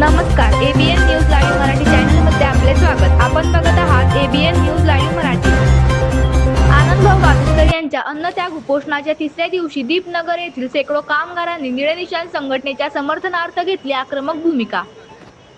नमस्कार, ABN news live Marathi चॅनलमध्ये आपले स्वागत। आपण बघत आहात एबीएन न्यूज लाईव्ह मराठी। आनंदभाऊ बाविस्कर यांच्या अन्नत्याग उपोषणाच्या तिसऱ्या दिवशी दीपनगर येथील शेकडो कामगारांनी निळे निशाण संघटनेच्या समर्थनार्थ घेतली आक्रमक भूमिका।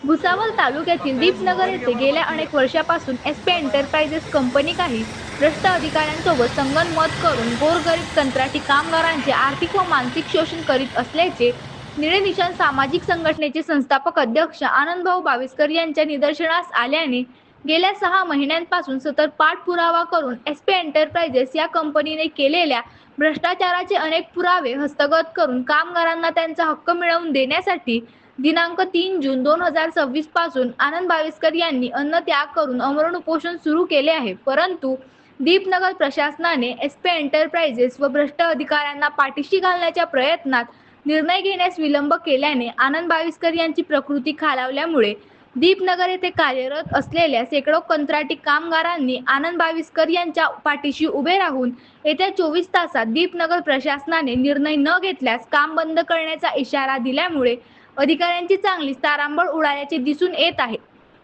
भुसावळ तालुक्यातील दीपनगर येथे गेल्या अनेक वर्षापासून एसपी एंटरप्राइजेस कंपनी काही भ्रष्ट अधिकाऱ्यांसोबत संगनमत करून गोरगरीब कंत्राटी कामगारांचे आर्थिक व मानसिक शोषण करीत असल्याचे निळे निशाण सामाजिक संघटनेचे संस्थापक अध्यक्ष आनंदभाऊ बाविस्कर यांच्या निदर्शनास आल्याने गेल्या 6 महिन्यांपासून सतत पाठपुरावा करून एसपी एंटरप्राइजेस या कंपनीने केलेल्या भ्रष्टाचाराचे अनेक पुरावे हस्तगत करून कामगारांना त्यांचा हक्क मिळवून देण्यासाठी दिनांक 3 जून 2026 पासून आनंद बाविस्कर यांनी अन्न त्याग करून आमरण उपोषण सुरू केले आहे। परंतु दीपनगर प्रशासनाने एसपी एंटरप्राइजेस व भ्रष्ट अधिकाऱ्यांना पाठीशी घालण्याच्या प्रयत्नात निर्णय घेण्यास विलंब केल्याने आनंद बाविस्कर यांची प्रकृती खालावल्यामुळे दीपनगर येथे कार्यरत असलेल्या शेकडो कंत्राटी कामगारांनी आनंद बाविस्कर यांच्या पाठीशी उभे राहून येत्या 24 तासात दीपनगर प्रशासनाने निर्णय न घेतल्यास काम बंद करण्याचा इशारा दिल्यामुळे अधिकाऱ्यांची चांगलीच तारांबळ उडाल्याचे दिसून येत आहे।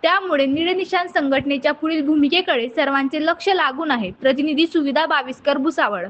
त्यामुळे निळे निशाण संघटनेच्या पुढील भूमिकेकडे सर्वांचे लक्ष लागून आहे। प्रतिनिधी सुविधा बाविस्कर, भुसावळ।